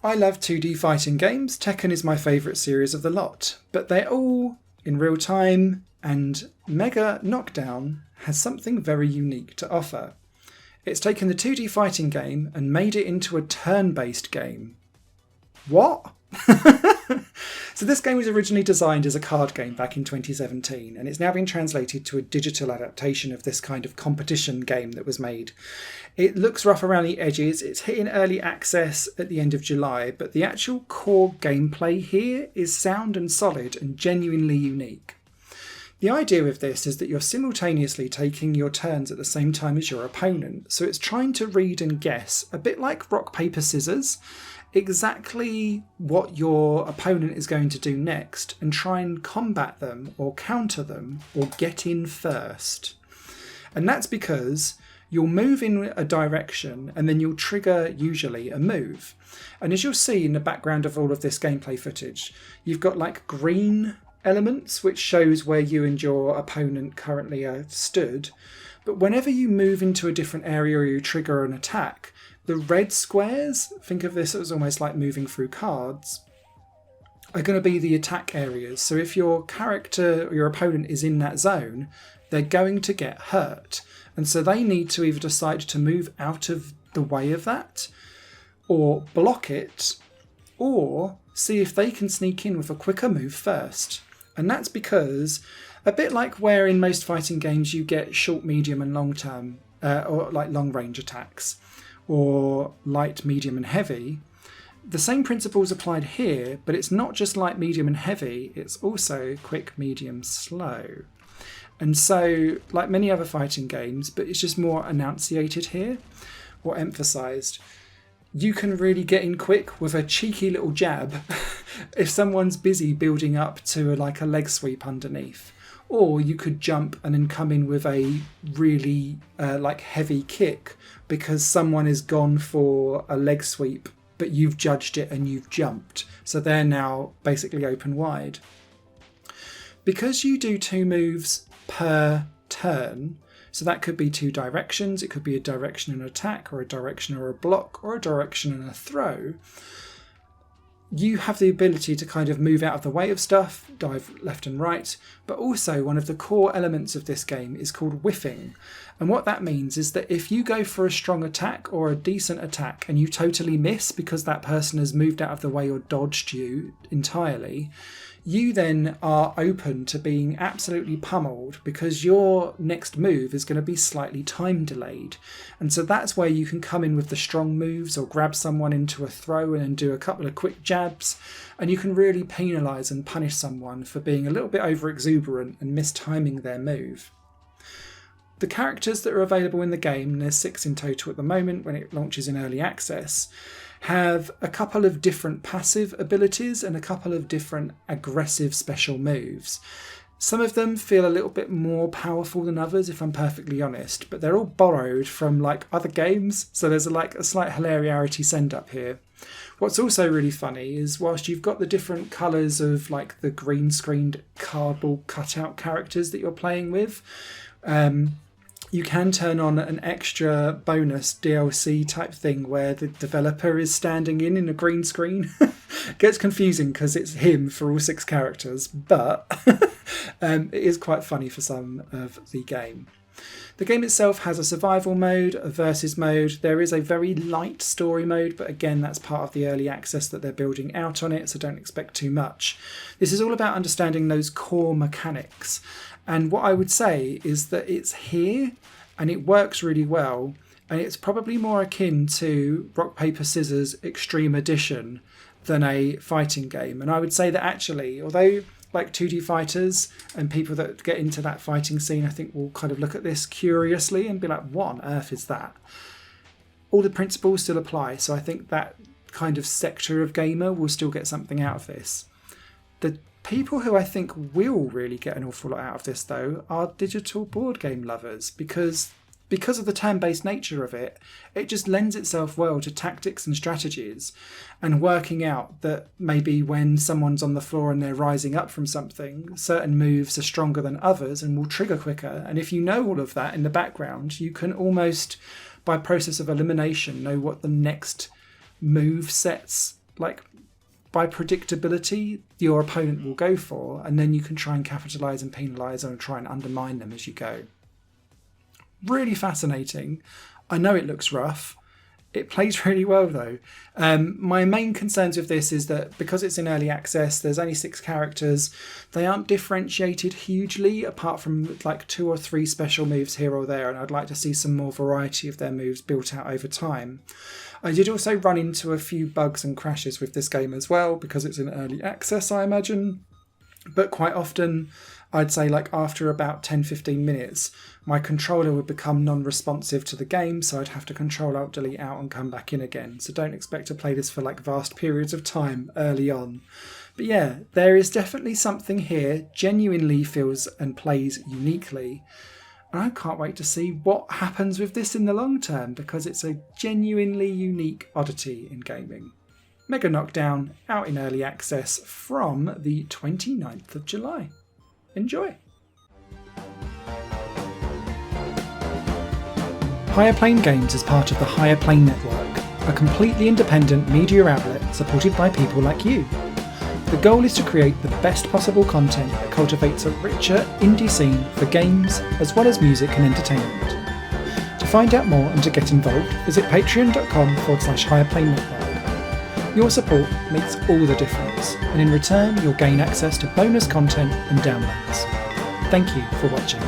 I love 2D fighting games. Tekken is my favourite series of the lot, but they're all in real time, and Mega Knockdown has something very unique to offer. It's taken the 2D fighting game and made it into a turn-based game. What? So this game was originally designed as a card game back in 2017, and it's now been translated to a digital adaptation of this kind of competition game that was made. It looks rough around the edges, it's hitting early access at the end of July, but the actual core gameplay here is sound and solid and genuinely unique. The idea of this is that you're simultaneously taking your turns at the same time as your opponent, so it's trying to read and guess, a bit like rock, paper, scissors, exactly what your opponent is going to do next and try and combat them or counter them or get in first. And that's because you'll move in a direction and then you'll trigger usually a move. And as you'll see in the background of all of this gameplay footage, you've got like green elements which shows where you and your opponent currently are stood. But whenever you move into a different area or you trigger an attack, the red squares, think of this as almost like moving through cards, are going to be the attack areas. So if your character or your opponent is in that zone, they're going to get hurt. And so they need to either decide to move out of the way of that, or block it, or see if they can sneak in with a quicker move first. And that's because, a bit like where in most fighting games you get short, medium and long term, or like long range attacks, or light, medium and heavy, the same principles applied here, but it's not just light, medium and heavy, it's also quick, medium, slow. And so, like many other fighting games, but it's just more enunciated here, or emphasised, you can really get in quick with a cheeky little jab if someone's busy building up to like a leg sweep underneath. Or you could jump and then come in with a really like heavy kick because someone has gone for a leg sweep, but you've judged it and you've jumped. So they're now basically open wide. Because you do 2 moves per turn, so that could be 2 directions, it could be a direction and attack, or a direction or a block, or a direction and a throw. You have the ability to kind of move out of the way of stuff, dive left and right, but also one of the core elements of this game is called whiffing. And what that means is that if you go for a strong attack or a decent attack and you totally miss because that person has moved out of the way or dodged you entirely, you then are open to being absolutely pummeled because your next move is going to be slightly time delayed. And so that's where you can come in with the strong moves or grab someone into a throw and then do a couple of quick jabs, and you can really penalise and punish someone for being a little bit over exuberant and mistiming their move. The characters that are available in the game, and there's 6 in total at the moment when it launches in early access, have a couple of different passive abilities and a couple of different aggressive special moves. Some of them feel a little bit more powerful than others, if I'm perfectly honest, but they're all borrowed from like other games, so there's a slight hilarity send up here. What's also really funny is whilst you've got the different colours of like the green screened cardboard cutout characters that you're playing with, you can turn on an extra bonus DLC type thing where the developer is standing in a green screen. Gets confusing because it's him for all 6 characters, but it is quite funny for some of the game. The game itself has a survival mode, a versus mode. There is a very light story mode, but again, that's part of the early access that they're building out on it, so don't expect too much. This is all about understanding those core mechanics. And what I would say is that it's here and it works really well, and it's probably more akin to Rock, Paper, Scissors Extreme Edition than a fighting game. And I would say that actually, although like 2D fighters and people that get into that fighting scene, I think will kind of look at this curiously and be like, what on earth is that? All the principles still apply, so I think that kind of sector of gamer will still get something out of this. The people who I think will really get an awful lot out of this, though, are digital board game lovers, because of the turn-based nature of it, it just lends itself well to tactics and strategies and working out that maybe when someone's on the floor and they're rising up from something, certain moves are stronger than others and will trigger quicker. And if you know all of that in the background, you can almost, by process of elimination, know what the next move sets like by predictability your opponent will go for, and then you can try and capitalise and penalise and try and undermine them as you go. Really fascinating. I know it looks rough. It plays really well though. My main concerns with this is that because it's in early access, there's only 6 characters. They aren't differentiated hugely apart from like 2 or 3 special moves here or there, and I'd like to see some more variety of their moves built out over time. I did also run into a few bugs and crashes with this game as well because it's in early access, I imagine. But quite often, I'd say like after about 10-15 minutes, my controller would become non-responsive to the game, so I'd have to Control-Alt-Delete out and come back in again. So don't expect to play this for like vast periods of time early on. But yeah, there is definitely something here, genuinely feels and plays uniquely. And I can't wait to see what happens with this in the long term, because it's a genuinely unique oddity in gaming. Mega Knockdown, out in early access from the 29th of July. Enjoy! Higher Plane Games is part of the Higher Plane Network, a completely independent media outlet supported by people like you. The goal is to create the best possible content that cultivates a richer indie scene for games as well as music and entertainment. To find out more and to get involved, visit patreon.com/higherplane-network. Your support makes all the difference, and in return you'll gain access to bonus content and downloads. Thank you for watching.